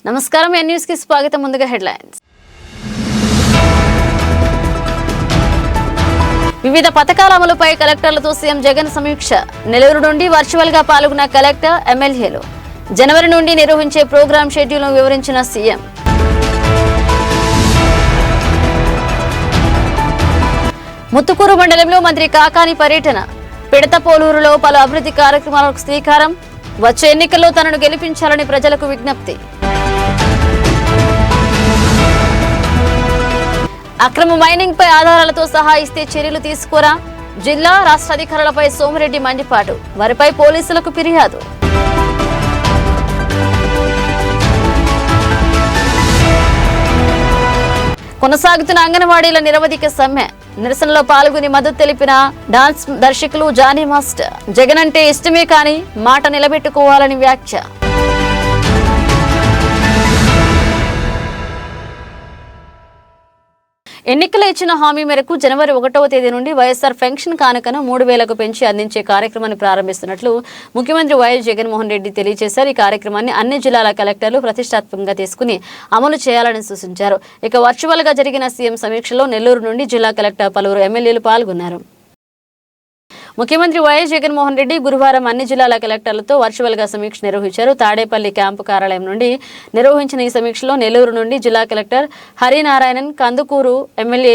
నమస్కారం, ఎన్ న్యూస్ కి స్వాగతం. ముందుగా హెడ్లైన్స్. వివిధ పథకాల అమలుపై కలెక్టర్లతో సీఎం జగన్ సమీక్ష. నెల్లూరు నుండి వర్చువల్ గా పాల్గొన్న కలెక్టర్, ఎమ్మెల్యేలు. జనవరి నుండి నిర్వహించే ప్రోగ్రాం షెడ్యూల్ను వివరించిన సీఎం. ముత్తుకూరు మండలంలో మంత్రి కాకాని పర్యటన. పిడతపోలూరులో పలు అభివృద్ధి కార్యక్రమాలకు శ్రీకారం. వచ్చే ఎన్నికల్లో తనను గెలిపించాలని ప్రజలకు విజ్ఞప్తి. అక్రమ మైనింగ్ పై ఆధారాలతో సహా ఇస్తే చర్యలు తీసుకోరా? జిల్లా, రాష్ట్ర అధికారులపై సోమిరెడ్డి మండిపాటు. వారిపై పోలీసులకు ఫిర్యాదు. కొనసాగుతున్న అంగన్వాడీల నిరవధిక సమ్మె. నిరసనలో పాల్గొని మద్దతు తెలిపిన డాన్స్ దర్శకులు జానీ మాస్టర్. జగన్ అంటే ఇష్టమే కానీ మాట నిలబెట్టుకోవాలని వ్యాఖ్య. ఎన్నికల ఇచ్చిన హామీ మేరకు జనవరి 1వ తేదీ నుండి వైఎస్ఆర్ పెన్షన్ కానుకను 3,000కు పెంచి అందించే కార్యక్రమాన్ని ప్రారంభిస్తున్నట్లు ముఖ్యమంత్రి వైఎస్ జగన్మోహన్ రెడ్డి తెలియజేశారు. ఈ కార్యక్రమాన్ని అన్ని జిల్లాల కలెక్టర్లు ప్రతిష్టాత్మకంగా తీసుకుని అమలు చేయాలని సూచించారు. ఇక వర్చువల్ గా జరిగిన సీఎం సమీక్షలో నెల్లూరు నుండి జిల్లా కలెక్టర్, పలువురు ఎమ్మెల్యేలు పాల్గొన్నారు. ముఖ్యమంత్రి వైఎస్ జగన్మోహన్ రెడ్డి గురువారం అన్ని జిల్లాల కలెక్టర్లతో వర్చువల్ గా సమీక్ష నిర్వహించారు. తాడేపల్లి క్యాంపు కార్యాలయం నుండి నిర్వహించిన ఈ సమీక్షలో నెల్లూరు నుండి జిల్లా collector Harinarayanan, Kandukur MLA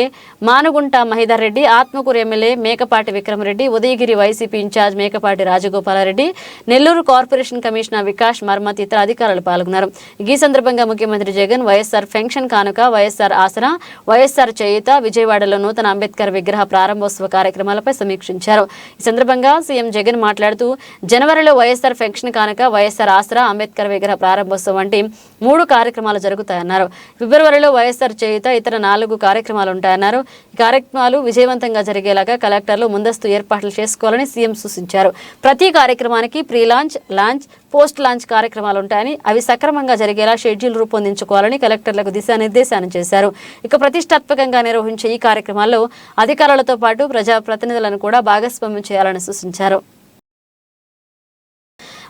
Manugunta Mahidhar Reddy, Atmakur MLA Mekapati Vikram Reddy, Udayagiri YCP incharge Mekapati Rajagopal Reddy, Nellore corporation commissioner Vikas Marmat ఇతర అధికారులు పాల్గొన్నారు. ఈ సందర్భంగా ముఖ్యమంత్రి జగన్ వైఎస్ఆర్ పెన్షన్ కానుక, వైఎస్ఆర్ ఆసరా, వైఎస్ఆర్ చేయూత, విజయవాడలో నూతన అంబేద్కర్ విగ్రహ ప్రారంభోత్సవ కార్యక్రమాలపై సమీక్షించారు. ఈ సందర్భంగా సీఎం జగన్ మాట్లాడుతూ, జనవరిలో వైఎస్ఆర్ పెన్షన్ కానుక, వైఎస్ఆర్ ఆసరా, అంబేద్కర్ విగ్రహ ప్రారంభోత్సవం వంటి 3 కార్యక్రమాలు జరుగుతాయన్నారు. ఫిబ్రవరిలో వైఎస్ఆర్ చేయూత, ఇతర 4 కార్యక్రమాలు ఉంటాయన్నారు. ఈ కార్యక్రమాలు విజయవంతంగా జరిగేలాగా కలెక్టర్లు ముందస్తు ఏర్పాట్లు చేసుకోవాలని సీఎం సూచించారు. ప్రతి కార్యక్రమానికి pre launch, launch, post launch కార్యక్రమాలు ఉంటాయని, అవి సక్రమంగా జరిగేలా షెడ్యూల్ రూపొందించుకోవాలని కలెక్టర్లకు దిశానిర్దేశాన్ని చేశారు. ఇక ప్రతిష్టాత్మకంగా నిర్వహించే ఈ కార్యక్రమాల్లో అధికారులతో పాటు ప్రజాప్రతినిధులను కూడా భాగస్వామ్యం చేయాలని సూచించారు.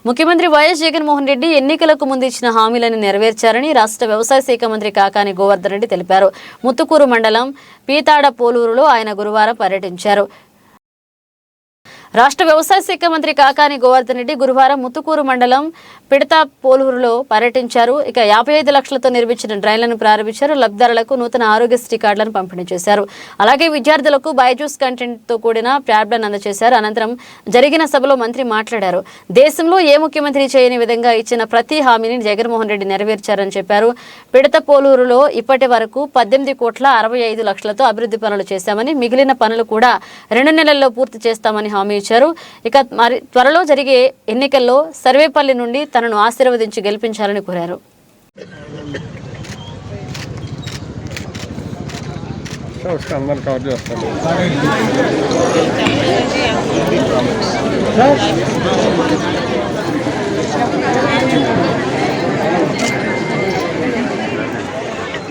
ముఖ్యమంత్రి వైఎస్ జగన్మోహన్ రెడ్డి ఎన్నికలకు ముందు ఇచ్చిన హామీలను నెరవేర్చారని రాష్ట్ర వ్యవసాయ శాఖ మంత్రి కాకాని గోవర్ధన్ రెడ్డి తెలిపారు. ముత్తుకూరు మండలం పీతాడపోలూరులో ఆయన గురువారం పర్యటించారు. రాష్ట్ర వ్యవసాయ శాఖ మంత్రి కాకాని గోవర్ధన్ రెడ్డి గురువారం ముత్తుకూరు మండలం పిడతపోలూరులో పర్యటించారు. ఇక 55 లక్షలతో నిర్మించిన డ్రైన్లను ప్రారంభించారు. లబ్ధిదారులకు నూతన ఆరోగ్యశ్రీ కార్డులను పంపిణీ చేశారు. అలాగే విద్యార్థులకు బైజూస్ కంటెంట్ తో కూడిన ట్యాబ్లను అందజేశారు. అనంతరం జరిగిన సభలో మంత్రి మాట్లాడారు. దేశంలో ఏ ముఖ్యమంత్రి చేయని విధంగా ఇచ్చిన ప్రతి హామీని జగన్మోహన్ రెడ్డి నెరవేర్చారని చెప్పారు. పిడతపోలూరులో ఇప్పటి వరకు 18,65 లక్షలతో అభివృద్ధి పనులు చేశామని, మిగిలిన పనులు కూడా 2 నెలల్లో పూర్తి చేస్తామని హామీ ఇచ్చారు. ఇక మరి త్వరలో జరిగే ఎన్నికల్లో సర్వేపల్లి నుండి తనను ఆశీర్వదించి గెలిపించాలని కోరారు.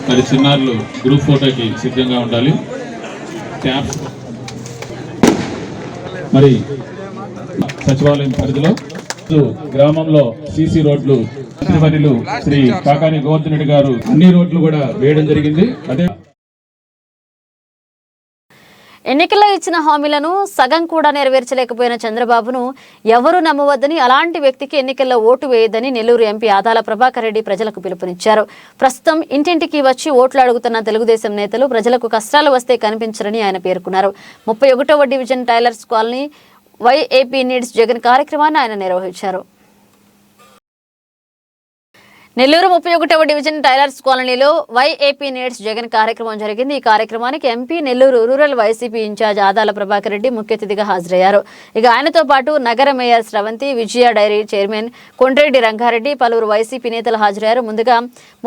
మరి చిన్నారులు గ్రూప్ ఫోటోకి సిద్ధంగా ఉండాలి. మరి సచివాలయం పరిధిలో గ్రామంలో సీసీ రోడ్లు మంత్రివర్యులు శ్రీ కాకాని గోవర్ధన్ రెడ్డి గారు అన్ని రోడ్లు కూడా వేయడం జరిగింది. అదే ఎన్నికల్లో ఇచ్చిన హామీలను సగం కూడా నెరవేర్చలేకపోయిన చంద్రబాబును ఎవరూ నమ్మవద్దని, అలాంటి వ్యక్తికి ఎన్నికల్లో ఓటు వేయదని నెల్లూరు ఎంపీ ఆదాల ప్రభాకర్ రెడ్డి ప్రజలకు పిలుపునిచ్చారు. ప్రస్తుతం ఇంటింటికి వచ్చి ఓట్లు అడుగుతున్న తెలుగుదేశం నేతలు ప్రజలకు కష్టాలు వస్తే కనిపించరని ఆయన పేర్కొన్నారు. 31వ division tailors colony YAP needs Jagan కార్యక్రమాన్ని ఆయన నిర్వహించారు. నెల్లూరు 31వ డివిజన్ టైలర్స్ కాలనీలో వైఏపీ నీడ్స్ జగన్ కార్యక్రమం జరిగింది. ఈ కార్యక్రమానికి MP, Nellore rural YCP incharge Adala Prabhakar Reddy ముఖ్య అతిథిగా హాజరయ్యారు. ఇక ఆయనతో పాటు నగర mayor Sravanthi, Vijaya dairy chairman Kondreddy Rangareddy, పలువురు వైసీపీ నేతలు హాజరయ్యారు. ముందుగా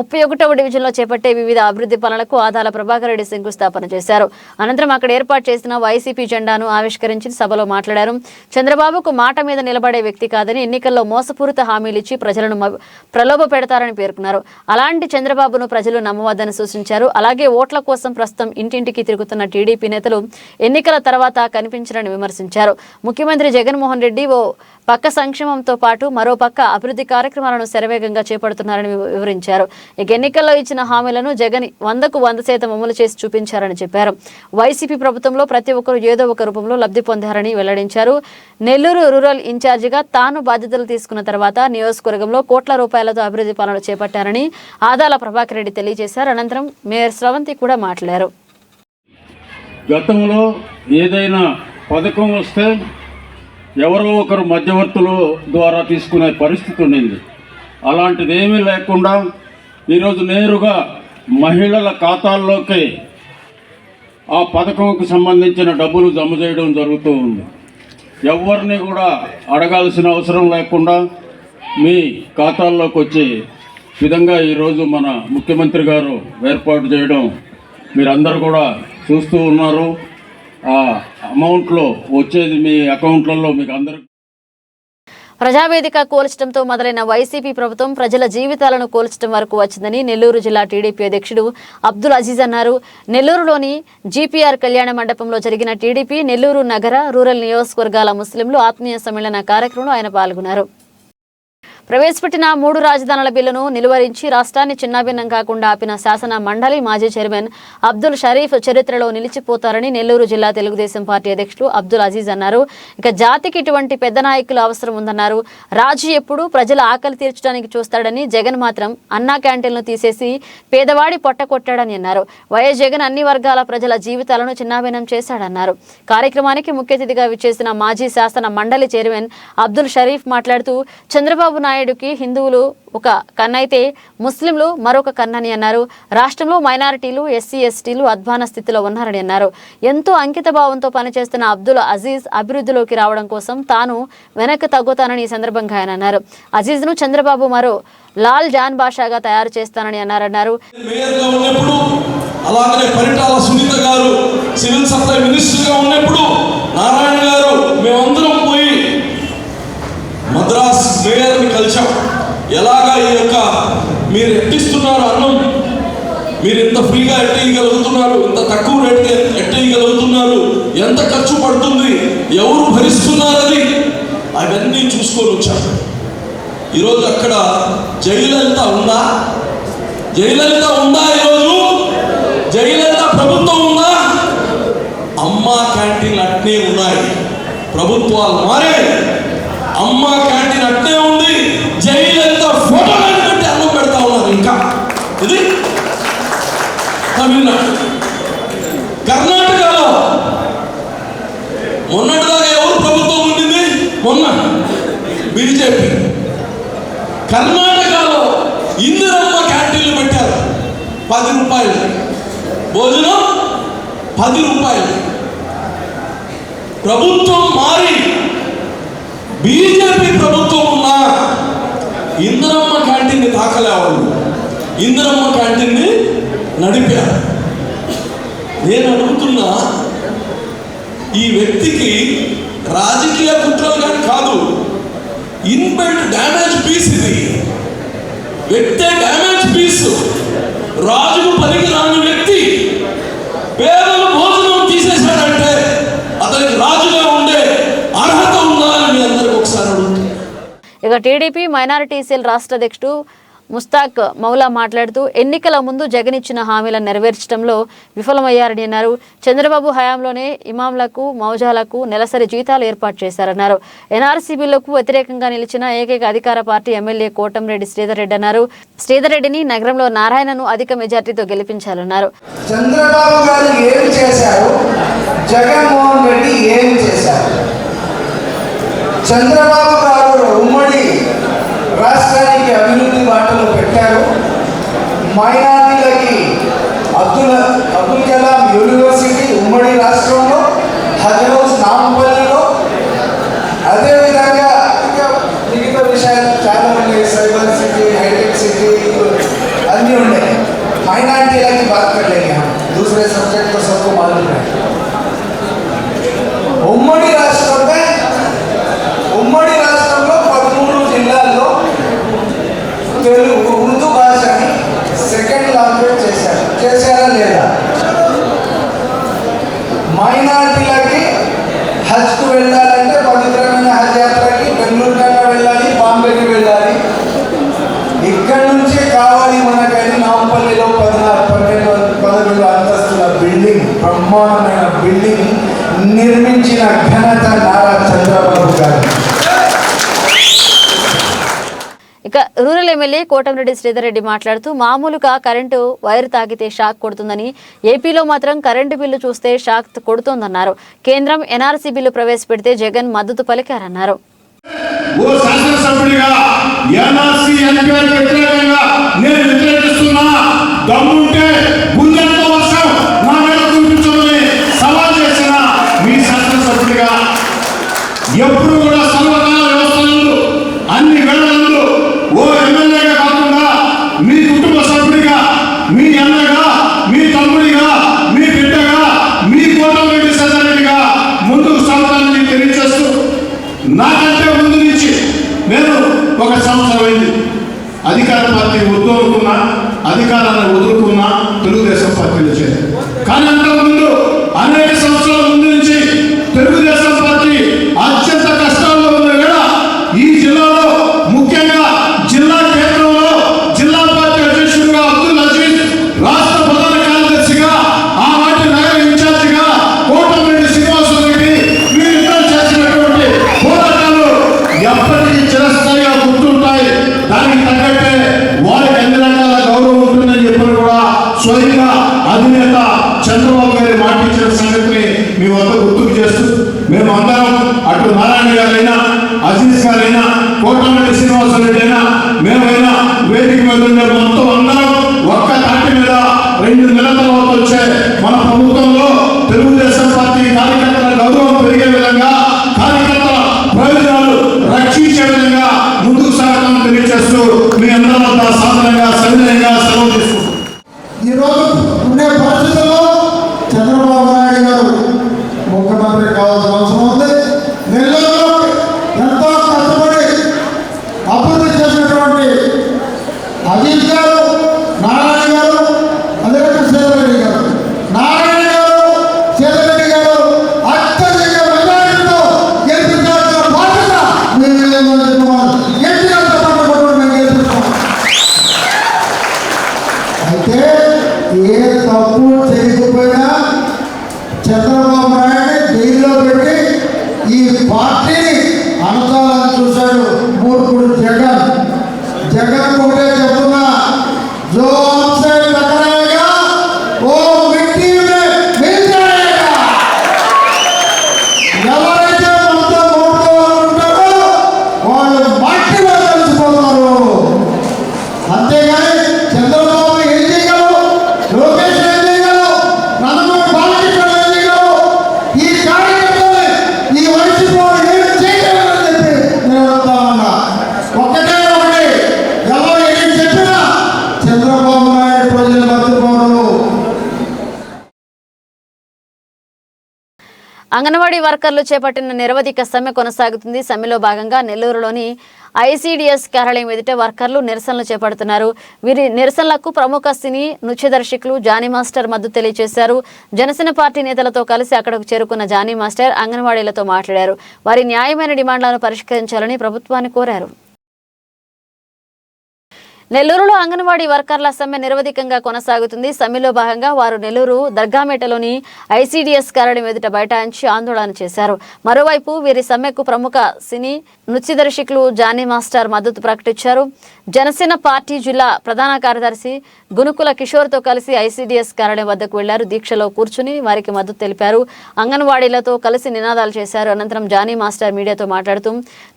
31వ డివిజన్లో చేపట్టే వివిధ అభివృద్ధి పనులకు ఆదాల ప్రభాకర్ రెడ్డి శంకుస్థాపన చేశారు. అనంతరం అక్కడ ఏర్పాటు చేసిన వైసీపీ జెండాను ఆవిష్కరించి సభలో మాట్లాడారు. చంద్రబాబుకు మాట మీద నిలబడే వ్యక్తి కాదని, ఎన్నికల్లో మోసపూరిత హామీలిచ్చి ప్రజలను ప్రలోభ పెడతారు అవుతారని పేర్కొన్నారు. అలాంటి చంద్రబాబును ప్రజలు నమ్మవద్దని సూచించారు. అలాగే ఓట్ల కోసం ప్రస్తుతం ఇంటింటికి తిరుగుతున్న టీడీపీ నేతలు ఎన్నికల తర్వాత కనిపించరని విమర్శించారు. ముఖ్యమంత్రి జగన్మోహన్ రెడ్డి ఓ పక్క సంక్షేమంతో పాటు మరో పక్క అభివృద్ధి కార్యక్రమాలను శరవేగంగా చేపడుతున్నారని వివరించారు. ఇక ఎన్నికల్లో ఇచ్చిన హామీలను జగన్ 100% అమలు చేసి చూపించారని చెప్పారు. వైసీపీ ప్రభుత్వంలో ప్రతి ఒక్కరూ ఏదో ఒక రూపంలో లబ్ధి పొందారని వెల్లడించారు. నెల్లూరు రూరల్ ఇన్ఛార్జిగా తాను బాధ్యతలు తీసుకున్న తర్వాత నియోజకవర్గంలో కోట్ల రూపాయలతో అభివృద్ధి పనులు చేపట్టారని ఆదాల ప్రభాకర్ రెడ్డి తెలియజేశారు. అనంతరం మేయర్ స్రవంతి కూడా మాట్లాడారు. గతంలో ఏదైనా పథకం వస్తే ఎవరో ఒకరు మధ్యవర్తుల ద్వారా తీసుకునే పరిస్థితి ఉండింది. అలాంటిది ఏమీ లేకుండా ఈరోజు నేరుగా మహిళల ఖాతాల్లోకి ఆ పథకంకు సంబంధించిన డబ్బులు జమ చేయడం జరుగుతూ ఉంది. ఎవరిని కూడా అడగాల్సిన అవసరం లేకుండా మీ ఖాతాల్లోకి వచ్చే విధంగా ఈరోజు మన ముఖ్యమంత్రి గారు ఏర్పాటు చేయడం మీరందరూ కూడా చూస్తూ ఉన్నారు. ఆ అమౌంట్లో వచ్చేది మీ అకౌంట్లలో మీకు అందరూ. ప్రజావేదిక కూల్చడంతో మొదలైన వైసీపీ ప్రభుత్వం ప్రజల జీవితాలను కూల్చడం వరకు వచ్చిందని నెల్లూరు జిల్లా టీడీపీ అధ్యక్షుడు అబ్దుల్ అజీజ్ అన్నారు. నెల్లూరులోని జీపీఆర్ కళ్యాణ మండపంలో జరిగిన టీడీపీ నెల్లూరు నగర రూరల్ నియోజకవర్గాల ముస్లింలు ఆత్మీయ సమ్మేళన కార్యక్రమంలో ఆయన పాల్గొన్నారు. ప్రవేశపెట్టిన 3 రాజధానుల బిల్లును నిలువరించి రాష్ట్రాన్ని చిన్నాభిన్నం కాకుండా ఆపిన శాసన మండలి మాజీ చైర్మన్ అబ్దుల్ షరీఫ్ చరిత్రలో నిలిచిపోతారని నెల్లూరు జిల్లా తెలుగుదేశం పార్టీ అధ్యక్షులు అబ్దుల్ అజీజ్ అన్నారు. ఇక జాతికి ఇటువంటి పెద్ద నాయకులు అవసరం ఉందన్నారు. రాజు ఎప్పుడు ప్రజల ఆకలి తీర్చడానికి చూస్తాడని, జగన్ మాత్రం అన్నా క్యాంటీన్లు తీసేసి పేదవాడి పొట్ట కొట్టాడని అన్నారు. వైఎస్ జగన్ అన్ని వర్గాల ప్రజల జీవితాలను చిన్నాభిన్నం చేశాడన్నారు. కార్యక్రమానికి ముఖ్య అతిథిగా విచ్చేసిన మాజీ శాసన మండలి చైర్మన్ అబ్దుల్ షరీఫ్ మాట్లాడుతూ చంద్రబాబు నాయుడుకి హిందువులు ఒక కన్నైతే ముస్లింలు మరొక కన్నని అన్నారు. రాష్ట్రంలో మైనారిటీలు, ఎస్సీ ఎస్టీలు అధ్వాన స్థితిలో ఉన్నారని అన్నారు. ఎంతో అంకిత భావంతో పనిచేస్తున్న అబ్దుల్ అజీజ్ అభివృద్ధిలోకి రావడం కోసం తాను వెనక్కి తగ్గుతానని ఈ సందర్భంగా ఆయన అన్నారు. అజీజ్ను చంద్రబాబు మరో లాల్ జాన్ బాషాగా తయారు చేస్తానని అన్నారు. అలాగనే పరిటాల సునీత గారు సివిల్ సప్లై మినిస్టర్గా ఉన్నప్పుడు నారాయణ గారు మేమందరం పోయి మద్రాస్ మేయర్ని కలిసాం. ఎలాగా ఈ యొక్క మీరు ఎట్టిస్తున్నారు అన్నం, మీరు ఎంత ఫ్రీగా ఎట్టేయగలుగుతున్నారు, ఇంత తక్కువ రేటుకి ఎట్టేయగలుగుతున్నారు, ఎంత ఖర్చు పడుతుంది, ఎవరు భరిస్తున్నారని అవన్నీ చూసుకొని వచ్చారు. ఈరోజు అక్కడ జయలలిత ఉందా? జయలలిత ఉందా? ఈరోజు జయలలిత ప్రభుత్వం ఉందా? అమ్మా క్యాంటీన్లు అట్నే ఉన్నాయి. ప్రభుత్వాలు మారే అమ్మా క్యాంటీన్ అట్నే ఉంది. జయలలిత ఫోటోలను పెట్టి అన్నం పెడతా ఉన్నారు. ఇంకా ఇది తమిళనాడు. కర్ణాటకలో మొన్నటిదాకా ఎవరు ప్రభుత్వం ఉండింది? మొన్న బీజేపీ. కర్ణాటకలో ఇందిరమ్మ క్యాంటీన్లు పెట్టారు. 10 రూపాయలు భోజనం, 10 రూపాయలు. ప్రభుత్వం మారి బీజేపీ ప్రభుత్వం ఉన్నా ఇందిరమ్మ క్యాంటీన్ని తాకలేవాళ్ళు. ఇందిరమ్మ క్యాంటీన్ని నడిపారు. నేను అడుగుతున్నా, ఈ వ్యక్తికి రాజకీయ కుట్రలు కానీ కాదు, ఇన్బిల్ట్ డ్యామేజ్ పీస్. ఇది వ్యక్తే డ్యామేజ్ పీస్. రాజుకు పనికి రాని వ్యక్తి పేదలు భోజనం తీసేశాడంటే అతనికి రాజుగా ఉండే అర్హత ఉందా అని మీ అందరికి ఒకసారి అడుగుతుంది. ఇక టీడీపీ మైనారిటీ సెల్ రాష్ట్ర అధ్యక్షుడు ముస్తాక్ మౌలా మాట్లాడుతూ ఎన్నికల ముందు జగన్ ఇచ్చిన హామీలను నెరవేర్చడంలో విఫలమయ్యారని అన్నారు. చంద్రబాబు హయాంలోనే ఇమాంలకు, మౌజాలకు నెలసరి జీతాలు ఏర్పాటు చేశారన్నారు. ఎన్ఆర్సీ బిల్లుకు వ్యతిరేకంగా నిలిచిన ఏకైక అధికార పార్టీ ఎమ్మెల్యే కోటంరెడ్డి శ్రీధర్ రెడ్డి అన్నారు. శ్రీధర్ రెడ్డిని నగరంలో నారాయణను అధిక మెజార్టీతో గెలిపించాలన్నారు. చంద్రబాబు గారు ఏమి చేశారు, జగన్మోహన్ రెడ్డి ఏమి చేశారు? చంద్రబాబు గారు ఉమ్మడి రాష్ట్రానికి అభివృద్ధి బాటలో పెట్టారు. మైనారిటీలకి అబ్దుల్ కలాం యూనివర్సిటీ ఉమ్మడి రాష్ట్రంలో, హజ్ హౌస్ నాంపల్లిలో, అదేవిధంగా మిగతా విషయాలు చాలా ఉన్నాయి. సైబర్ సిటీ, హైటెక్ సిటీ అన్నీ ఉన్నాయి. మైనారిటీలకి బాత్ कर लेंगे हम, दूसरे सब्जेक्ट तो सबको मालूम है. ఉమ్మడి రాష్ట్రంలో 13 జిల్లాల్లో తెలుగు కన్నా వెళ్ళాలి, బాంబేకి వెళ్ళాలి. ఇక్కడ నుంచే కావాలి మనకని నాంపల్లిలో 11 అంతస్తుల బిల్డింగ్, బ్రహ్మాండమైన బిల్డింగ్ నిర్మించిన ఘనత నారా చంద్రబాబు గారు. ఇక రూరల్ ఎమ్మెల్యే కోటంరెడ్డి శ్రీధర్ రెడ్డి మాట్లాడుతూ మామూలుగా కరెంటు వైర్ తాకితే షాక్ కొడుతుందని, ఏపీలో మాత్రం కరెంటు బిల్లు చూస్తే షాక్ కొడుతోందన్నారు. కేంద్రం ఎన్ఆర్సీ బిల్లు ప్రవేశపెడితే జగన్ మద్దతు పలికారన్నారు. ఓ శాసనసభ్యుడిగా ఎన్ఆర్సీ ఎన్పిఆర్ వ్యతిరేకంగా నేను వ్యతిరేకిస్తున్నా. దమ్ముంటే గుండెలతో వర్షం నా మీద కురిపించమని సవాల్ చేసిన మీ శాసనసభ్యుడిగా ఎప్పుడు కూడా సర్వకాల వ్యవస్థలు అన్ని వేళల్లో ఓ ఎమ్మెల్యేగా కాకుండా మీ కుటుంబ సభ్యుడిగా, మీ అన్నగా, మీ తమ్ముడిగా, మీ బిడ్డగా, మీ కోటమిరెడ్డి శ్రీధర్రెడ్డిగా ముందుకు సాగుతానని తెలియజేస్తూ, నాకంటే ముందు నుంచి నేను 1 సంవత్సరం అయింది అధికార పార్టీ వదులుకున్నా, అధికారాన్ని వదులుకున్నా, తెలుగుదేశం పార్టీలో చేరాను. కానీ అంతకుముందు అనేక సంవత్సరాల ముందు నుంచి తెలుగుదేశం పార్టీ అత్యంత కష్టాల్లో ఉన్న వేళ ఈ జిల్లాలో, ముఖ్యంగా జిల్లా కేంద్రంలో జిల్లా పార్టీ అధ్యక్షుడిగా అబ్దుల్ అజీజ్, రాష్ట్ర ప్రధాన కార్యదర్శిగా, ఆనాటి నగర ఇన్ఛార్జిగా కోటమిరెడ్డి శ్రీనివాసరెడ్డి వీరిద్దరు చేసినటువంటి పోరాటాలు ఎప్పటికీ చిరస్థాయిగా గుర్తుంటాయి. దానికి తగ్గట్టే వారికి అన్ని రకాల గౌరవం ఉంటుందని చెప్పని కూడా స్వయంగా అధినేత చంద్రబాబు గారి మాట ఇచ్చిన సంగతిని మీ వద్ద గుర్తుకు చేస్తూ, మేము అందరం అటు నారాయణ గారైనా, అజీజ్ గారైనా, కోటమిరెడ్డి శ్రీనివాసరెడ్డి అయినా, మేమైనా వేదిక మీద ఉండే మొత్తం అందరం ఒక్క తాటి మీద 2 నెలల తర్వాత వచ్చే మన ప్రభుత్వంలో తెలుగుదేశం పార్టీ కార్యకర్తల గౌరవం పెరిగే విధంగా, కార్యకర్తల ప్రయోజనాలు రక్షించే విధంగా ముందుకు సాగడం తెలియజేస్తూ మీ అందరి వద్ద సాధారణంగా సవినయంగా సెలవు తీసుకుంటాం. ఈరోజు ఉండే పరిస్థితుల్లో చంద్రబాబు నాయుడు గారు ముఖ్యమంత్రి కావాల్సిన అవసరం ఉంది. నెల్లూరులో ఎంతో కష్టపడి అభివృద్ధి చేసినటువంటి అజీజ్ గారు, నారాయణ గారు, అదే శ్రీధర్రెడ్డి గారు, నారాయణ గారు, శ్రీధర్రెడ్డి గారు అత్యధిక మెజారిటీతో గెలిపించాల్సిన బాధ్యత మేము గెలిపిస్తాం. అయితే ఏ తప్పు చేయకపోయినా చంద్రబాబు నాయుడు జైల్లో పెట్టి ఈ పార్టీని అనసాలని చూశాడు మూర్ఖుడు జగన్. జగన్ ఒకటే చెప్తున్నా, జో हमसे टकराएगा वो मिट्टी में मिल जाएगा. ఎవరైతే మనతో ఓటు ఉంటారో వాళ్ళు మట్టిలో కలిసిపోతారు. అంతేగాని చంద్రబాబు ఏం చేయగలరు, లోకేష్ ఏం చేయగలరు, నందమూరి బాలకృష్ణ ఏం చేయగలరు, ఈ కార్యకర్తలు ఈ వయసులో ఏం చేయగలరని చెప్పి నేను అడుగుతా ఉన్నా. ఒకటే ఒకటి, ఎవరు ఏం చెప్పినా చంద్రబాబు నాయుడు ప్రజలు మర్చిపోరు. అంగన్వాడీ వర్కర్లు చేపట్టిన నిరవధిక సమ్మె కొనసాగుతుంది. సమ్మెలో భాగంగా నెల్లూరులోని ఐసీడీఎస్ కార్యాలయం ఎదుట వర్కర్లు నిరసనలు చేపడుతున్నారు. వీరి నిరసనలకు ప్రముఖ సినీ నృత్య దర్శకులు జానీ మాస్టర్ మద్దతు తెలియజేశారు. జనసేన పార్టీ నేతలతో కలిసి అక్కడకు చేరుకున్న జానీ మాస్టర్ అంగన్వాడీలతో మాట్లాడారు. వారి న్యాయమైన డిమాండ్లను పరిష్కరించాలని ప్రభుత్వాన్ని కోరారు. నెల్లూరులో అంగన్వాడీ వర్కర్ల సమ్మె నిరవధికంగా కొనసాగుతుంది. సమ్మెలో భాగంగా వారు నెల్లూరు దర్గామేటలోని ఐసీడీఎస్ కార్యాలయం ఎదుట బైఠాయించి ఆందోళన చేశారు. మరోవైపు వీరి సమ్మెకు ప్రముఖ సినీ నృత్య దర్శకులు జానీ మాస్టర్ మద్దతు ప్రకటించారు. జనసేన పార్టీ జిల్లా ప్రధాన కార్యదర్శి గునుకుల కిషోర్తో కలిసి ఐసీడీఎస్ కార్యాలయం వద్దకు వెళ్లారు. దీక్షలో కూర్చుని వారికి మద్దతు తెలిపారు. అంగన్వాడీలతో కలిసి నినాదాలు చేశారు. అనంతరం జానీ మాస్టర్ మీడియాతో మాట్లాడుతూ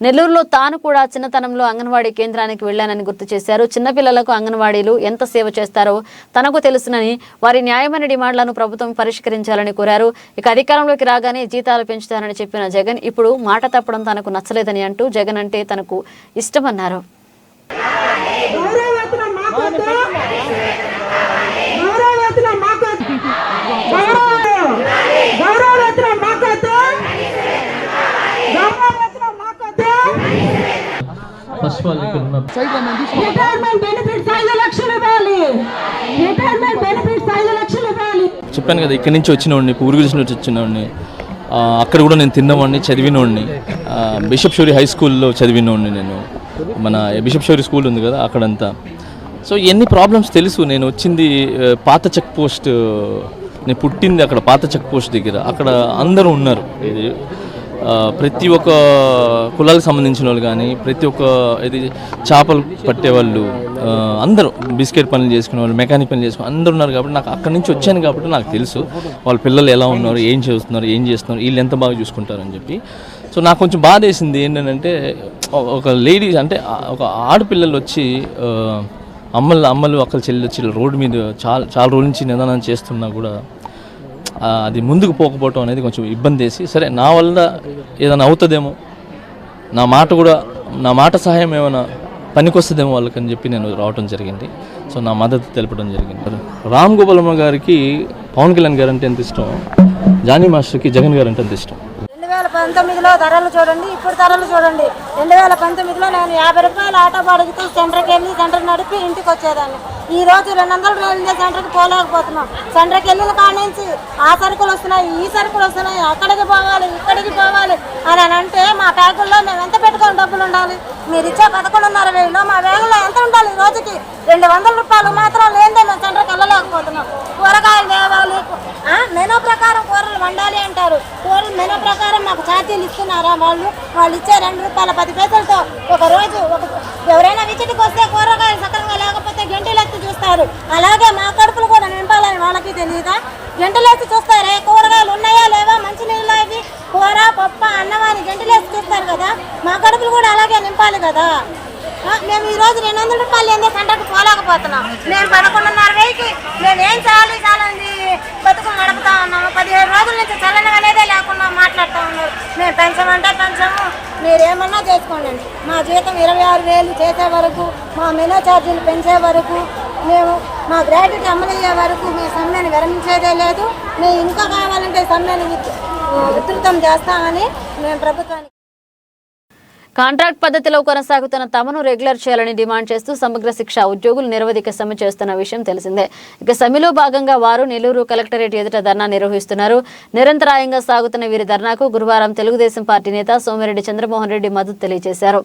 నెల్లూరులో తాను కూడా చిన్నతనంలో అంగన్వాడీ కేంద్రానికి వెళ్లానని గుర్తు చేశారు. చిన్నపిల్లలకు అంగన్వాడీలు ఎంత సేవ చేస్తారో తనకు తెలుసునని, వారి న్యాయమైన డిమాండ్లను ప్రభుత్వం పరిష్కరించాలని కోరారు. ఇక అధికారంలోకి రాగానే జీతాలు పెంచుతారని చెప్పిన జగన్ ఇప్పుడు మాట తప్పడం తనకు నచ్చలేదని అంటూ జగన్ అంటే తనకు ఇష్టమన్నారు. చెప్పాను కదా, ఇక్కడి నుంచి వచ్చినవాడిని, ఊరు గురించి వచ్చినవాడిని, అక్కడ కూడా నేను తిన్నవాడిని, చదివినవాడిని. బిషప్ షోరీ హై స్కూల్లో చదివినోడిని నేను. మన బిషప్ షోరీ స్కూల్ ఉంది కదా అక్కడంతా. సో ఎన్ని ప్రాబ్లమ్స్ తెలుసు. నేను వచ్చింది పాత చెక్ పోస్ట్, నేను పుట్టింది అక్కడ పాత చెక్ పోస్ట్ దగ్గర. అక్కడ అందరూ ఉన్నారు, ఇది ప్రతి ఒక్క కులాలకు సంబంధించిన వాళ్ళు కానీ, ప్రతి ఒక్క ఇది చేపలు పట్టేవాళ్ళు అందరూ, బిస్కెట్ పనులు చేసుకునే వాళ్ళు, మెకానిక్ పనులు చేసుకునే అందరూ ఉన్నారు. కాబట్టి నాకు అక్కడి నుంచి వచ్చాను కాబట్టి నాకు తెలుసు వాళ్ళ పిల్లలు ఎలా ఉన్నారు, ఏం చేస్తున్నారు, వీళ్ళు ఎంత బాగా చూసుకుంటారని చెప్పి. సో నాకు కొంచెం బాధ వేసింది ఏంటంటే, ఒక లేడీ అంటే ఒక ఆడపిల్లలు వచ్చి అమ్మలు అక్కలు చెల్లి వచ్చి రోడ్డు మీద చాలా రోజుల నుంచి నిదానం చేస్తున్నా కూడా అది ముందుకు పోకపోవటం అనేది కొంచెం ఇబ్బంది వేసి, సరే నా వల్ల ఏదైనా అవుతుందేమో, నా మాట సహాయం ఏమైనా పనికొస్తుందేమో వాళ్ళకని చెప్పి నేను రావటం జరిగింది. సో నా మద్దతు తెలపడం జరిగింది. రామ్ గోపాలమ్మ గారికి పవన్ కళ్యాణ్ గారు అంటే ఎంత ఇష్టం, జానీ మాస్టర్కి జగన్ గారు అంటే ఎంత ఇష్టం. 2019లో ధరలు చూడండి, ఇప్పుడు ధరలు చూడండి. 2019లో నేను 50 రూపాయలు ఆటో బాడుగుతూ సెంటర్కి వెళ్ళి సెంటర్ నడిపి ఇంటికి వచ్చేదాన్ని. ఈ రోజు 200 వెళ్ళే సెంటర్కి పోలేకపోతున్నాం. సెంటర్కి వెళ్ళిన కాడ నుంచి ఆ సరుకులు వస్తున్నాయి, ఈ సరుకులు వస్తున్నాయి, అక్కడికి పోవాలి, ఇక్కడికి పోవాలి అని అంటే మా ప్యాకుల్లో మేము ఎంత పెట్టుకొని డబ్బులు ఉండాలి? మీరు ఇచ్చే 11,500 మా వేగంలో ఎంత ఉండాలి? రోజుకి 200 రూపాయలు మాత్రం లేదే మేము సెంటర్కి వెళ్ళలేకపోతున్నాం. కూరగాయలు తేవాలి, మెనూ ప్రకారం కూరలు వండాలి అంటారు. కూరలు మెనూ ప్రకారం మాకు ఛార్జీలు ఇస్తున్నారా? వాళ్ళు ఇచ్చే 2 రూపాయల 10 పైసలతో ఒక రోజు ఎవరైనా విజిట్కి వస్తే కూరగాయలు సక్రంగా లేకపోతే గంటలెత్తి చూస్తారు. అలాగే మా కడుపులు కూడా నింపాలని వాళ్ళకి తెలియదా? గంటలెత్తి చూస్తారే కూరగాయలు ఉన్నాయా లేవా, మంచి నీళ్ళు ఇవి, కూర పప్పు అన్నం అని గంటలెత్తి చూస్తారు కదా. మా కడుపులు కూడా అలాగే నింపాలి కదా. మేము ఈరోజు 200 రూపాయలు ఏందో సెంటర్కి పోలేకపోతున్నాం. మేము 11,500కి మేము ఏం చేయాలి చాలండి బతుకులు నడుపుతా ఉన్నాము. 17 రోజుల నుంచి చలనం అనేదే లేకుండా మాట్లాడుతూ ఉన్నారు. మేము పెంచమంటే పెంచాము, మీరేమన్నా చేసుకోండి. మా జీతం 26,000 చేసే వరకు, మా మెనూ ఛార్జీలు పెంచే వరకు, మేము మా గ్రాడ్యుయేట్ అమలయ్యే వరకు మేము సమ్మెను విరమించేదే లేదు. మేము ఇంకా కావాలంటే సమ్మెను విస్తృతం చేస్తామని మేము ప్రభుత్వానికి. కాంట్రాక్ట్ పద్ధతిలో కొనసాగుతున్న తమను రెగ్యులర్ చేయాలని డిమాండ్ చేస్తూ సమగ్ర శిక్ష ఉద్యోగులు నిరవధిక సమ్మె చేస్తున్న విషయం తెలిసిందే. ఇక సమ్మెలో భాగంగా వారు నెల్లూరు కలెక్టరేట్ ఎదుట ధర్నా నిర్వహిస్తున్నారు. నిరంతరాయంగా సాగుతున్న వీరి ధర్నాకు గురువారం తెలుగుదేశం పార్టీ నేత సోమిరెడ్డి చంద్రమోహన్ రెడ్డి మద్దతు తెలియజేశారు.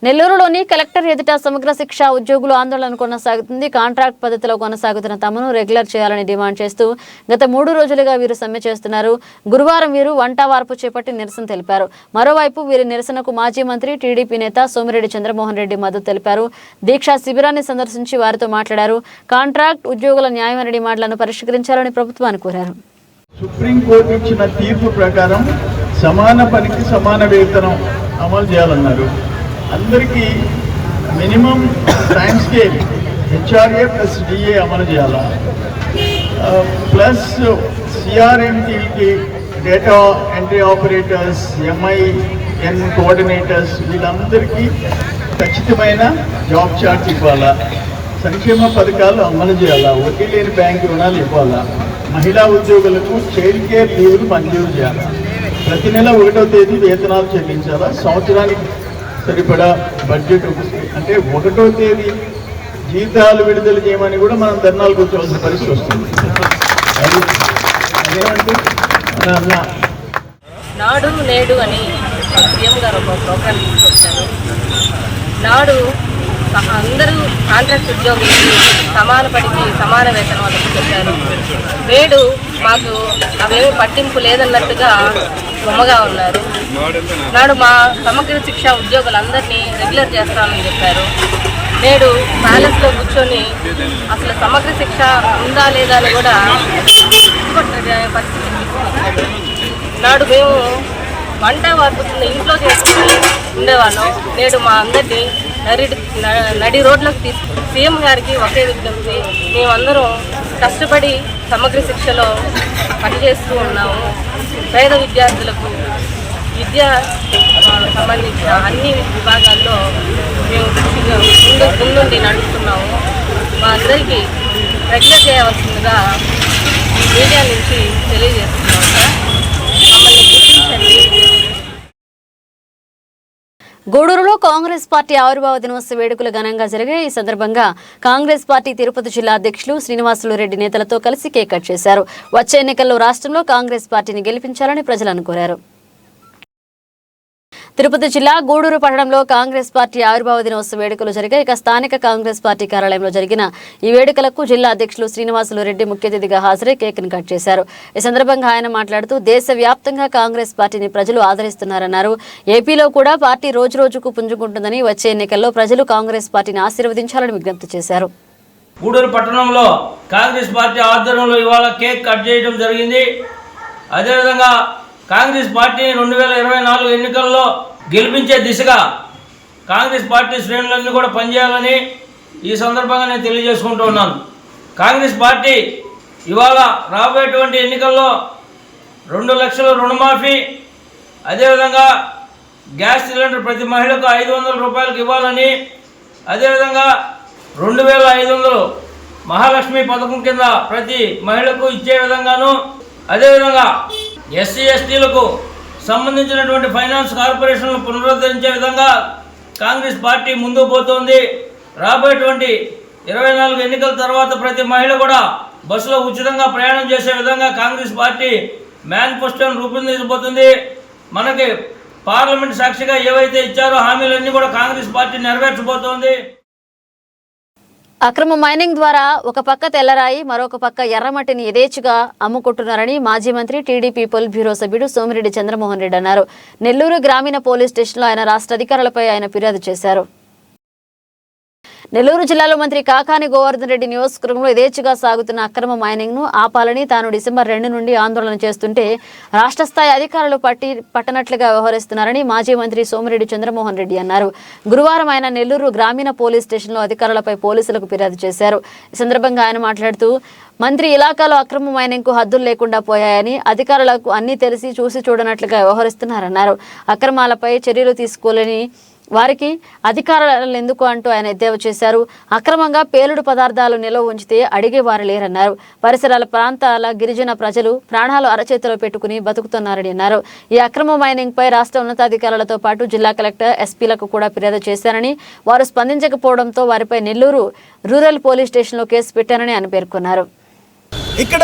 నెల్లూరులోని కలెక్టర్ ఎదుట సమగ్ర శిక్ష ఉద్యోగులు ఆందోళన కొనసాగుతుంది. కాంట్రాక్ట్ పద్ధతిలో కొనసాగుతున్న తమను రెగ్యులర్ చేయాలని డిమాండ్ చేస్తూ గత 3 రోజులుగా వీరు సమ్మె చేస్తున్నారు. గురువారం వీరు వంట వార్పు చేపట్టి నిరసన తెలిపారు. మరోవైపు వీరి నిరసనకు మాజీ మంత్రి టీడీపీ నేత సోమిరెడ్డి చంద్రమోహన్ రెడ్డి మద్దతు తెలిపారు. దీక్షా శిబిరాన్ని సందర్శించి వారితో మాట్లాడారు. కాంట్రాక్ట్ ఉద్యోగుల న్యాయమైన డిమాండ్లను పరిష్కరించాలని ప్రభుత్వాన్ని కోరారు. సుప్రీంకోర్టు ఇచ్చిన తీర్పు ప్రకారం సమాన పనికి సమాన వేతనం అమలు చేయాలన్నారు. అందరికీ minimum time scale HRA plus DA అమలు చేయాలా, ప్లస్ సిఆర్ఎంటీకి data entry operators, MIN coordinators వీళ్ళందరికీ ఖచ్చితమైన జాబ్ చార్ట్ ఇవ్వాలా, సంక్షేమ పథకాలు అమలు చేయాలా, వడ్డీ లేని బ్యాంకు రుణాలు ఇవ్వాలా, మహిళా ఉద్యోగులకు చైల్డ్ కేర్ లీవ్లు మంజూరు చేయాలా, ప్రతి నెల 1వ తేదీ వేతనాలు చెల్లించాలా, సంవత్సరానికి సరిపడా బడ్జెట్ అంటే 1వ తేదీ జీతాలు విడుదల చేయమని కూడా మనం ధర్నాలు కూర్చోవలసిన పరిస్థితి వస్తుంది. అదేమంటే నాడు నేడు అని సీఎం గారు ఒక ప్రోగ్రాం తీసుకొచ్చారు. నాడు అందరూ కాంట్రాక్ట్ ఉద్యోగులకి సమాన పనికి సమాన వేతనం అని చెప్పారు. నేడు మాకు అవేమీ పట్టింపు లేదన్నట్టుగా బొమ్మగా ఉన్నారు. నాడు మా సమగ్ర శిక్ష ఉద్యోగులందరినీ రెగ్యులర్ చేస్తామని చెప్పారు. నేడు ప్యాలెస్లో కూర్చొని అసలు సమగ్ర శిక్ష ఉందా లేదా అని కూడా పరిస్థితి తీసుకొచ్చారు. నాడు మేము వంట వార్పుతుంది ఇంట్లో చేసుకుని ఉండేవాళ్ళం. నేడు మా అందరినీ నడి రోడ్లకు తీసుకు సీఎం గారికి ఒకే విజ్ఞప్తి, మేమందరం కష్టపడి సమగ్ర శిక్షలో పనిచేస్తూ ఉన్నాము. పేద విద్యార్థులకు విద్య సంబంధించిన అన్ని విభాగాల్లో మేము ముందుండి నడుస్తున్నాము. మా అందరికీ రెగ్యులర్ చేయవలసిందిగా మీడియా నుంచి తెలియజేస్తున్నాం సార్. మమ్మల్ని గుర్తించండి. గూడూరులో కాంగ్రెస్ పార్టీ ఆవిర్భావ దినోత్సవ వేడుకలు ఘనంగా జరిగాయి. ఈ సందర్భంగా కాంగ్రెస్ పార్టీ తిరుపతి జిల్లా అధ్యక్షులు శ్రీనివాసులు రెడ్డి నేతలతో కలిసి కేక్ కట్ చేశారు. వచ్చే ఎన్నికల్లో రాష్ట్రంలో కాంగ్రెస్ పార్టీని గెలిపించాలని ప్రజలను కోరారు. తిరుపతి జిల్లా గూడూరు పట్టణంలో కాంగ్రెస్ పార్టీ ఆవిర్భావ దినోత్సవ వేడుకలు జరిగాయి. ఇక స్థానిక కాంగ్రెస్ పార్టీ కార్యాలయంలో జరిగిన ఈ వేడుకలకు జిల్లా అధ్యక్షులు శ్రీనివాసులు రెడ్డి ముఖ్య అతిథిగా హాజరై కేక్ను కట్ చేశారు. ఈ సందర్భంగా ఆయన మాట్లాడుతూ దేశవ్యాప్తంగా కాంగ్రెస్ పార్టీని ప్రజలు ఆదరిస్తున్నారన్నారు. ఏపీలో కూడా పార్టీ రోజురోజుకు పుంజుకుంటుందని వచ్చే ఎన్నికల్లో ప్రజలు కాంగ్రెస్ పార్టీని ఆశీర్వదించాలని విజ్ఞప్తి చేశారు. గూడూరు పట్టణంలో కాంగ్రెస్ పార్టీ ఆధ్వర్యంలో ఇవాళ కేక్ కట్ చేయడం జరిగింది. అదేవిధంగా కాంగ్రెస్ పార్టీని 2024 ఎన్నికల్లో గెలిపించే దిశగా కాంగ్రెస్ పార్టీ శ్రేణులన్నీ కూడా పనిచేయాలని ఈ సందర్భంగా నేను తెలియజేసుకుంటూ ఉన్నాను. కాంగ్రెస్ పార్టీ ఇవాళ రాబోయేటువంటి ఎన్నికల్లో 2 లక్షల రుణమాఫీ, అదేవిధంగా గ్యాస్ సిలిండర్ ప్రతి మహిళకు 500 రూపాయలకు ఇవ్వాలని, అదేవిధంగా 2500 మహాలక్ష్మి పథకం కింద ప్రతి మహిళకు ఇచ్చే విధంగాను, అదేవిధంగా ఎస్సీ ఎస్టీలకు సంబంధించినటువంటి ఫైనాన్స్ కార్పొరేషన్లు పునరుద్ధరించే విధంగా కాంగ్రెస్ పార్టీ ముందుకు పోతోంది. రాబోయేటువంటి 24 ఎన్నికల తర్వాత ప్రతి మహిళ కూడా బస్సులో ఉచితంగా ప్రయాణం చేసే విధంగా కాంగ్రెస్ పార్టీ మేనిఫెస్టోను రూపొందించబోతుంది. మనకి పార్లమెంట్ సాక్షిగా ఏవైతే ఇచ్చారో హామీలన్నీ కూడా కాంగ్రెస్ పార్టీ నెరవేర్చబోతోంది. అక్రమ మైనింగ్ ద్వారా ఒక పక్క తెల్లరాయి, మరొక పక్క ఎర్రమట్టిని యథేచ్ఛగా అమ్ముకుంటున్నారని మాజీ మంత్రి టీడీపీ పొలిట్ బ్యూరో సభ్యుడు సోమిరెడ్డి చంద్రమోహన్ రెడ్డి అన్నారు. నెల్లూరు గ్రామీణ పోలీస్ స్టేషన్లో ఆయన రాష్ట్ర అధికారులపై ఫిర్యాదు చేశారు. నెల్లూరు జిల్లాలో మంత్రి కాకాని గోవర్ధన్ రెడ్డి నియోజకవర్గంలో యథేచ్ఛగా సాగుతున్న అక్రమ మైనింగ్ ను ఆపాలని తాను డిసెంబర్ 2 నుండి ఆందోళన చేస్తుంటే రాష్ట్ర స్థాయి అధికారులు పట్టనట్లుగా వ్యవహరిస్తున్నారని మాజీ మంత్రి సోమిరెడ్డి చంద్రమోహన్ రెడ్డి అన్నారు. గురువారం ఆయన నెల్లూరు గ్రామీణ పోలీస్ స్టేషన్లో అధికారులపై పోలీసులకు ఫిర్యాదు చేశారు. ఈ సందర్భంగా ఆయన మాట్లాడుతూ మంత్రి ఇలాకాలో అక్రమ మైనింగ్ కు హద్దులు లేకుండా పోయాయని, అధికారులకు అన్ని తెలిసి చూసి చూడనట్లుగా వ్యవహరిస్తున్నారన్నారు. అక్రమాలపై చర్యలు తీసుకోలేని వారికి అధికారాలు ఎందుకు అంటూ ఆయన ఎద్దేవా చేశారు. అక్రమంగా పేలుడు పదార్థాలు నిల్వ ఉంచితే అడిగేవారు లేరన్నారు. పరిసరాల ప్రాంతాల గిరిజన ప్రజలు ప్రాణాలు అరచేతిలో పెట్టుకుని బతుకుతున్నారని అన్నారు. ఈ అక్రమ మైనింగ్ పై రాష్ట్ర ఉన్నతాధికారులతో పాటు జిల్లా కలెక్టర్, ఎస్పీలకు కూడా ఫిర్యాదు చేశారని, వారు స్పందించకపోవడంతో వారిపై నెల్లూరు రూరల్ పోలీస్ స్టేషన్లో కేసు పెట్టారని ఆయన పేర్కొన్నారు. ఇక్కడ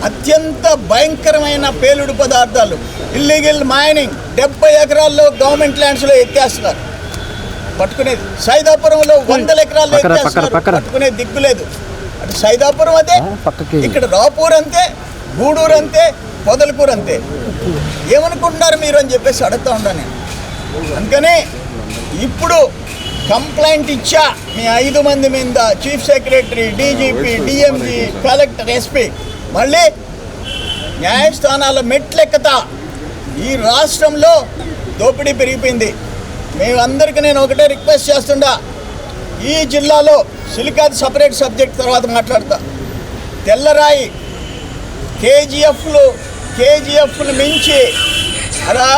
అత్యంత భయంకరమైన పేలుడు పదార్థాలు, ఇల్లీగల్ మైనింగ్ 70 ఎకరాల్లో గవర్నమెంట్ ల్యాండ్స్లో ఎత్తేస్తున్నారు. పట్టుకునేది సైదాపురంలో 100 ఎకరాల్లో ఎత్తేస్తున్నారు. పట్టుకునే దిక్కులేదు. అటు సైదాపురం అదే, ఇక్కడ రాపూర్ అంతే, గూడూరు అంతే, పొదలకూరు అంతే. ఏమనుకుంటున్నారు మీరు అని చెప్పేసి అడుగుతూ ఉంటాను నేను. అందుకని ఇప్పుడు కంప్లైంట్ ఇచ్చా మీ 5 మంది మీద, chief secretary, DGP, DMG, collector, SP, మళ్ళీ న్యాయస్థానాల మెట్లెక్కతా. ఈ రాష్ట్రంలో దోపిడీ పెరిగిపోయింది. మేమందరికీ నేను ఒకటే రిక్వెస్ట్ చేస్తుండా, ఈ జిల్లాలో సిలికాది సపరేట్ సబ్జెక్ట్ తర్వాత మాట్లాడతా. తెల్లరాయి కేజీఎఫ్లు మించి అలా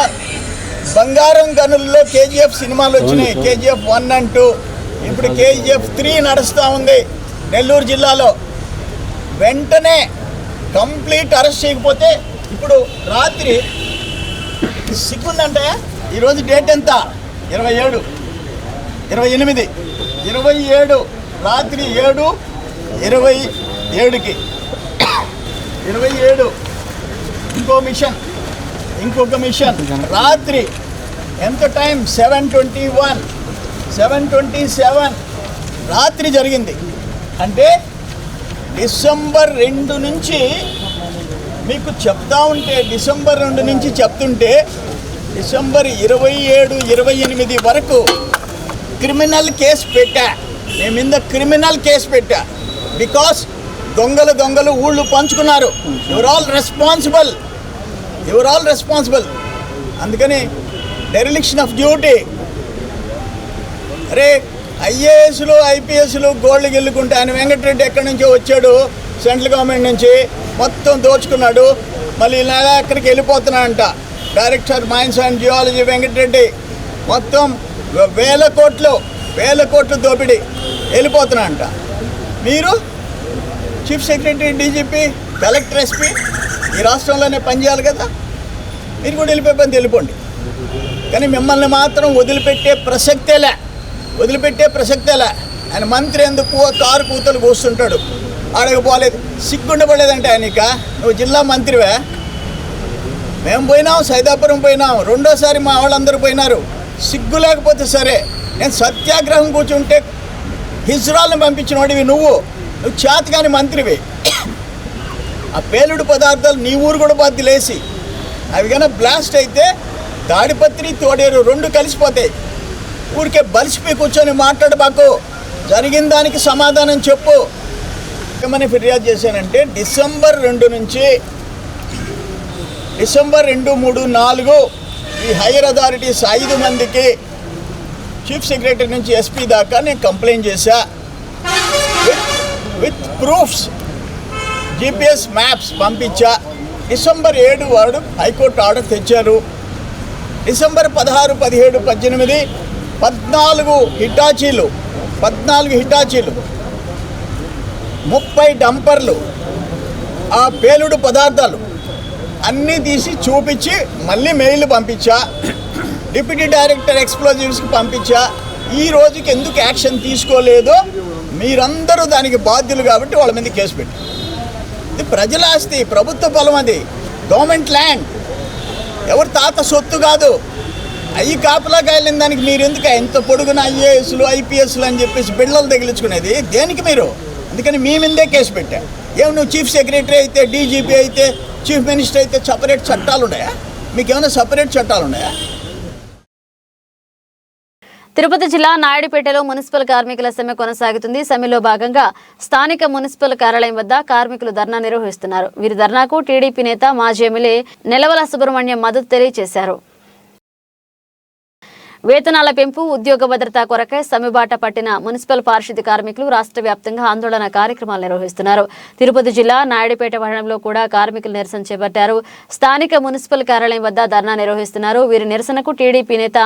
బంగారం గనుల్లో కేజీఎఫ్ సినిమాలు వచ్చినాయి. కేజీఎఫ్ 1 and 2, ఇప్పుడు కేజీఎఫ్ 3 నడుస్తూ ఉంది నెల్లూరు జిల్లాలో. వెంటనే కంప్లీట్ అరెస్ట్ చేయకపోతే, ఇప్పుడు రాత్రి సిగ్గుందంటే ఈరోజు డేట్ ఎంత? 27 రాత్రి 7:27కి 27 ఇంకొక మిషన్ రాత్రి ఎంత టైం? 7:27 రాత్రి జరిగింది. అంటే డిసెంబర్ 2 నుంచి మీకు చెప్తా ఉంటే, డిసెంబర్ 2 నుంచి చెప్తుంటే డిసెంబర్ 27, 28 వరకు క్రిమినల్ కేసు పెట్టా. మేము మీద క్రిమినల్ కేసు పెట్టా. బికాస్ దొంగలు ఊళ్ళు పంచుకున్నారు. Your all responsible. అందుకని డెరిలిక్షన్ ఆఫ్ డ్యూటీ. అరే ఐఏఎస్లు, ఐపీఎస్లు గోల్డ్ గెల్లుకుంటే, ఆయన వెంకటరెడ్డి ఎక్కడి నుంచో వచ్చాడు, సెంట్రల్ గవర్నమెంట్ నుంచి, మొత్తం దోచుకున్నాడు. మళ్ళీ ఇలా అక్కడికి వెళ్ళిపోతున్నా అంట. Director mines and geology Venkata Reddy మొత్తం వేల కోట్లు దోపిడీ, వెళ్ళిపోతున్నా అంట. మీరు chief secretary, DGP, collector, SP ఈ రాష్ట్రంలోనే పనిచేయాలి కదా. మీరు కూడా వెళ్ళిపోండి. కానీ మిమ్మల్ని మాత్రం వదిలిపెట్టే ప్రసక్తేలే. ఆయన మంత్రి ఎందుకు కారు కూతలు కూస్తుంటాడు, ఆడకపోలేదు. సిగ్గుండపడలేదంటే ఆయనక, నువ్వు జిల్లా మంత్రివే, మేము పోయినాం, సైదాపురం పోయినాం, రెండోసారి మా వాళ్ళందరూ పోయినారు. సిగ్గు లేకపోతే సరే, నేను సత్యాగ్రహం కూర్చుంటే హిజ్రాల్ని పంపించిన వాడివి నువ్వు చేతగాని మంత్రివి. ఆ పేలుడు పదార్థాలు నీ ఊరు కూడా బాధ్యులేసి అవి కన్నా బ్లాస్ట్ అయితే తాడిపత్రి తోడేరు రెండు కలిసిపోతాయి. ఊరికే బలిసిపోయి కూర్చొని మాట్లాడబాకు, జరిగిన దానికి సమాధానం చెప్పు. ఏమని ఫిర్యాదు చేశానంటే డిసెంబర్ 2 నుంచి డిసెంబర్ 2, 3, 4 ఈ హైయర్ అథారిటీస్ 5 మందికి చీఫ్ సెక్రటరీ నుంచి ఎస్పీ దాకా నేను కంప్లైంట్ చేశా. విత్ ప్రూఫ్స్, GPS మ్యాప్స్ పంపించా. డిసెంబర్ 7 వాడు హైకోర్టు ఆర్డర్ తెచ్చారు. డిసెంబర్ 16, 17, 18 14 హిటాచీలు 30 డంపర్లు ఆ పేలుడు పదార్థాలు అన్నీ తీసి చూపించి మళ్ళీ మెయిల్ పంపించా. డిప్యూటీ డైరెక్టర్ ఎక్స్ప్లోజివ్స్కి పంపించా. ఈ రోజుకి ఎందుకు యాక్షన్ తీసుకోలేదో మీరందరూ దానికి బాధ్యులు కాబట్టి వాళ్ళ మీద కేసు పెట్టారు. ఇది ప్రజల ఆస్తి, ప్రభుత్వ పొలం, అది గవర్నమెంట్ ల్యాండ్, ఎవరి తాత సొత్తు కాదు. అవి కాపలాగా వెళ్ళిన దానికి మీరు ఎందుకు ఎంత పొడుగున IASలు IPSలు అని చెప్పేసి బిళ్ళలు తగిలించుకునేది దేనికి మీరు? అందుకని మీ మీదే కేసు పెట్టా. ఏమి నువ్వు చీఫ్ సెక్రటరీ అయితే, DGP అయితే, చీఫ్ మినిస్టర్ అయితే సపరేట్ చట్టాలు ఉన్నాయా? మీకేమైనా సపరేట్ చట్టాలు ఉన్నాయా? తిరుపతి జిల్లా నాయుడుపేటలో మున్సిపల్ కార్మికుల సమ్మె కొనసాగుతుంది. సమ్మెలో భాగంగా స్థానిక మున్సిపల్ కార్యాలయం వద్ద కార్మికులు ధర్నా నిర్వహిస్తున్నారు. వీరి ధర్నాకు టీడీపీ నేత మాజీ ఎమ్మెల్యే నెలవల సుబ్రహ్మణ్యం మద్దతు తెలియజేశారు. వేతనాల పెంపు, ఉద్యోగ భద్రత కొరకై సమ్మెబాట పట్టిన మున్సిపల్ పారిశుద్ధ్య కార్మికులు రాష్ట్ర వ్యాప్తంగా ఆందోళన కార్యక్రమాలు నిర్వహిస్తున్నారు. తిరుపతి జిల్లా నాయుడుపేట పట్టణంలో కూడా కార్మికులు నిరసన చేపట్టారు. స్థానిక మున్సిపల్ కార్యాలయం వద్ద ధర్నా నిర్వహిస్తున్నారు. వీరి నిరసనకు టీడీపీ నేత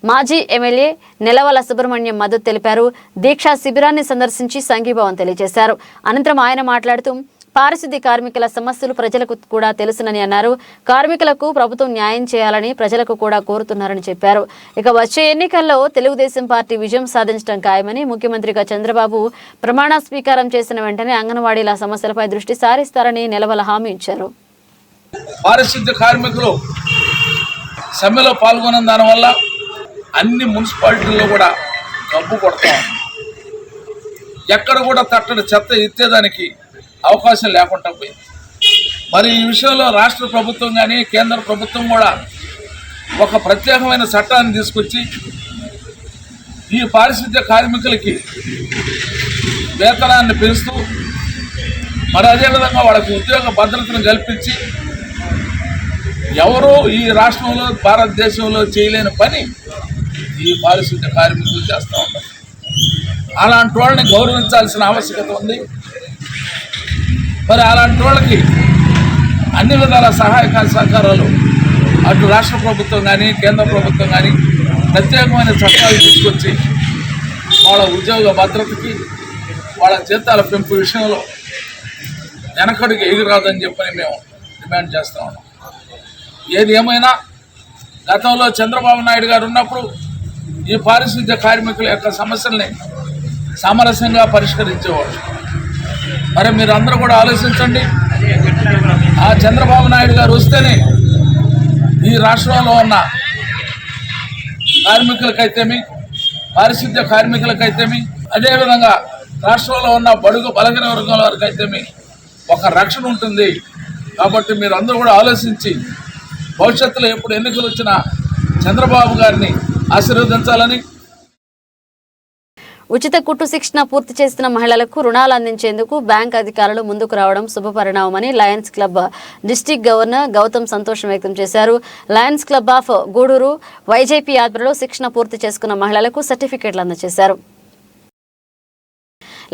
మాజీ ఎమ్మెల్యే నెలవల సుబ్రహ్మణ్యం మద్దతు తెలిపారు. దీక్షా శిబిరాన్ని సందర్శించి సంఘీభావం తెలియజేశారు. అనంతరం ఆయన మాట్లాడుతూ పారిశుద్ధ్య కార్మికుల సమస్యలు ప్రజలకు కూడా తెలుసునని అన్నారు. కార్మికులకు ప్రభుత్వం న్యాయం చేయాలని ప్రజలకు కూడా కోరుతున్నారని చెప్పారు. ఇక వచ్చే ఎన్నికల్లో తెలుగుదేశం పార్టీ విజయం సాధించడం ఖాయమని, ముఖ్యమంత్రిగా చంద్రబాబు ప్రమాణ స్వీకారం చేసిన వెంటనే అంగన్వాడీల సమస్యలపై దృష్టి సారిస్తారని నెలవల హామీ ఇచ్చారు. పారిశుద్ధ్య కార్మికులు సమ్మెలో పాల్గొన్న దానివల్ల అన్ని మున్సిపాలిటీల్లో కూడా గబ్బు కొడతాం. ఎక్కడ కూడా తట్టడి చెత్త ఎత్తేదానికి అవకాశం లేకుండా పోయింది. మరి ఈ విషయంలో రాష్ట్ర ప్రభుత్వం కానీ కేంద్ర ప్రభుత్వం కూడా ఒక ప్రత్యేకమైన చట్టాన్ని తీసుకొచ్చి ఈ పారిశుద్ధ్య కార్మికులకి వేతనాన్ని పెంచుతూ మరి అదేవిధంగా వాళ్ళకి ఉద్యోగ భద్రతను కల్పించి ఎవరూ ఈ రాష్ట్రంలో భారతదేశంలో చేయలేని పని ఈ పారిశుద్ధ్య కార్మికులు చేస్తూ ఉంటారు. అలాంటి వాళ్ళని గౌరవించాల్సిన ఆవశ్యకత ఉంది. మరి అలాంటి వాళ్ళకి అన్ని విధాల సహాయ సహకారాలు అటు రాష్ట్ర ప్రభుత్వం కానీ కేంద్ర ప్రభుత్వం కానీ ప్రత్యేకమైన చట్టాలు తీసుకొచ్చి వాళ్ళ ఉద్యోగ భద్రతకి వాళ్ళ జీతాల పెంపు విషయంలో వెనకడికి ఎగురాదని చెప్పని మేము డిమాండ్ చేస్తూ ఉన్నాం. ఏది ఏమైనా గతంలో చంద్రబాబు నాయుడు గారు ఉన్నప్పుడు ఈ పారిశుద్ధ్య కార్మికుల యొక్క సమస్యల్ని సామరస్యంగా పరిష్కరించేవాడు. మరి మీరు అందరూ కూడా ఆలోచించండి, ఆ చంద్రబాబు నాయుడు గారు వస్తేనే ఈ రాష్ట్రంలో ఉన్న కార్మికులకైతేమి, పారిశుద్ధ్య కార్మికులకైతేమి, అదేవిధంగా రాష్ట్రంలో ఉన్న బడుగు బలహీన వర్గాల వారికి అయితేమి ఒక రక్షణ ఉంటుంది. కాబట్టి మీరు అందరూ కూడా ఆలోచించి భవిష్యత్తులో ఎప్పుడు ఎన్నికలు వచ్చినా చంద్రబాబు గారిని ఆశీర్వదించాలని. ఉచిత కుట్టు శిక్షణ పూర్తి చేస్తున్న మహిళలకు రుణాలు అందించేందుకు బ్యాంక్ అధికారులు ముందుకు రావడం శుభపరిణామమని Lions club district governor Gautam సంతోషం వ్యక్తం చేశారు. Lions Club of Gudur YJP ఆధ్వర్యంలో శిక్షణ పూర్తి చేసుకున్న మహిళలకు సర్టిఫికెట్లు అందజేశారు.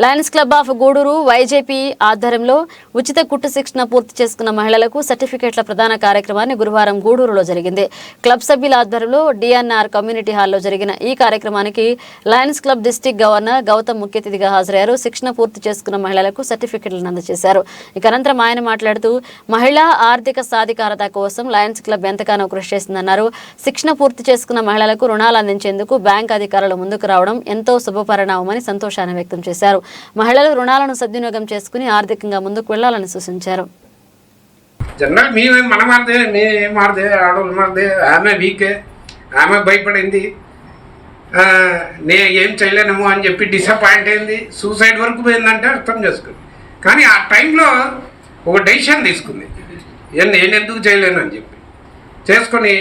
Lions Club of Gudur YJP ఆధ్వర్యంలో ఉచిత కుట్టు శిక్షణ పూర్తి చేసుకున్న మహిళలకు సర్టిఫికెట్ల ప్రదాన కార్యక్రమాన్ని గురువారం గూడూరులో జరిగింది. క్లబ్ సభ్యుల ఆధ్వర్యంలో DNR కమ్యూనిటీ హాల్లో జరిగిన ఈ కార్యక్రమానికి lions club district governor Gautam ముఖ్య అతిథిగా హాజరయ్యారు. శిక్షణ పూర్తి చేసుకున్న మహిళలకు సర్టిఫికెట్లను అందజేశారు. ఇక అనంతరం ఆయన మాట్లాడుతూ మహిళా ఆర్థిక సాధికారత కోసం లయన్స్ క్లబ్ ఎంతగానో కృషి చేసిందన్నారు. శిక్షణ పూర్తి చేసుకున్న మహిళలకు రుణాలు అందించేందుకు బ్యాంక్ అధికారులు ముందుకు రావడం ఎంతో శుభపరిణామమని సంతోషాన్ని వ్యక్తం చేశారు. మహిళలు రుణాలను సద్వినియోగం చేసుకుని ఆర్థికంగా ముందుకు వెళ్లాలని సూచించారు. జనరల్ మన మారితే మేం మారితే ఆడవాళ్ళు మారితే ఆమె వీకే, ఆమె భయపడింది, నేను ఏం చేయలేనేమో అని చెప్పి డిసప్పాయింట్ అయింది, సూసైడ్ వరకు పోయిందంటే అర్థం చేసుకుంది. కానీ ఆ టైంలో ఒక డెసిషన్ తీసుకుంది, నేను ఎందుకు చేయలేను అని చెప్పి చేసుకొని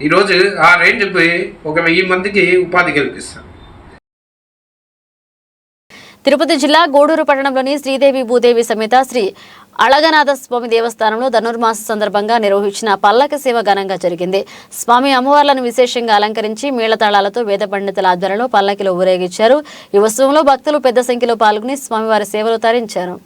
ఈరోజు ఆ రేంజ్కి పోయి 1000 మందికి ఉపాధి కల్పిస్తాను. తిరుపతి జిల్లా గూడూరు పట్టణంలోని శ్రీదేవి భూదేవి సమేత శ్రీ అళగనాథ స్వామి దేవస్థానంలో ధనుర్మాస సందర్భంగా నిర్వహించిన పల్లకి సేవ ఘనంగా జరిగింది. స్వామి అమ్మవార్లను విశేషంగా అలంకరించి మేళతాళాలతో వేద పండితుల ఆధ్వర్యంలో పల్లకిలో ఊరేగించారు. ఈ ఉత్సవంలో భక్తులు పెద్ద సంఖ్యలో పాల్గొని స్వామివారి సేవలు తరించారు.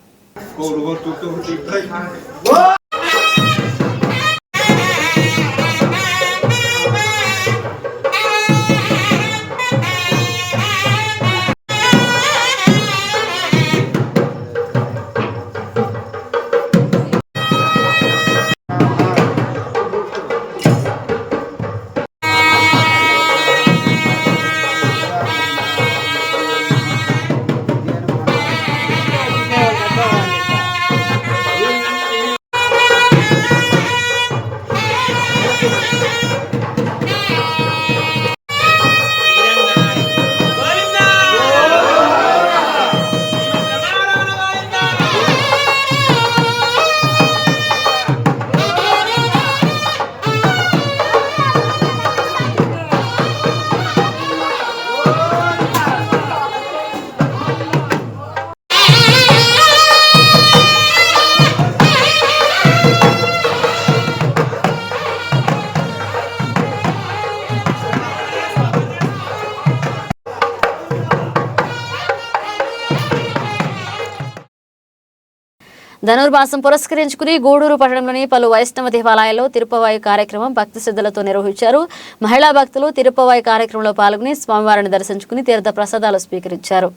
ధనుర్మాసం పురస్కరించుకుని గూడూరు పట్టణంలోని పలు వైష్ణవ దేవాలయాల్లో తిరుపవాయి కార్యక్రమం భక్తి శ్రద్ధలతో నిర్వహించారు. మహిళా భక్తులు తిరుపవాయి కార్యక్రమంలో పాల్గొని స్వామివారిని దర్శించుకుని తీర్థ ప్రసాదాలు స్వీకరించారు.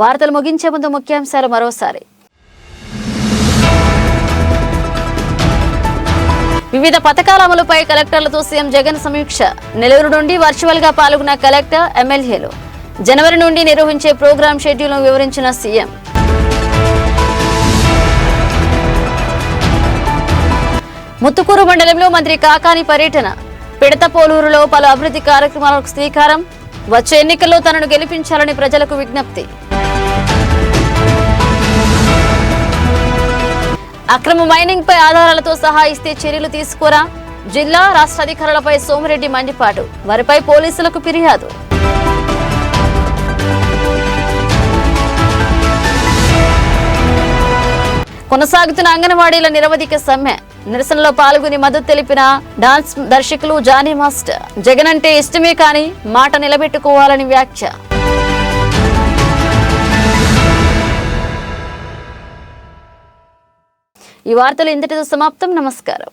వార్తలు ముగించే ముందు ముఖ్యాంశాలు మరోసారి. వివిధ పథకాల అమలుపై కలెక్టర్లతో సీఎం జగన్ సమీక్ష. నెల్లూరు నుండి వర్చువల్ గా పాల్గొన్న కలెక్టర్, ఎమ్మెల్యేలు. జనవరి నుండి నిర్వహించే ప్రోగ్రాం షెడ్యూల్ను వివరించిన సీఎం. ముత్తుకూరు మండలంలో మంత్రి కాకాని పర్యటన. పిడతపోలూరులో పలు అభివృద్ధి కార్యక్రమాలకు శ్రీకారం. వచ్చే ఎన్నికల్లో తనను గెలిపించాలని ప్రజలకు విజ్ఞప్తి. అక్రమ మైనింగ్ పై ఆధారాలతో సహా ఇస్తే చర్యలు తీసుకోరా? జిల్లా రాష్ట్ర అధికారులపై సోమిరెడ్డి మండిపాటు. వారిపై పోలీసులకు ఫిర్యాదు. కొనసాగుతున్న అంగన్వాడీల నిరవధిక సమ్మె. నిరసనలో పాల్గొని మద్దతు తెలిపిన డాన్స్ దర్శకులు జానీ మాస్టర్. జగన్ అంటే ఇష్టమే కానీ మాట నిలబెట్టుకోవాలని వ్యాఖ్య. ఈ వార్తలు ఇంతటితో సమాప్తం. నమస్కారం.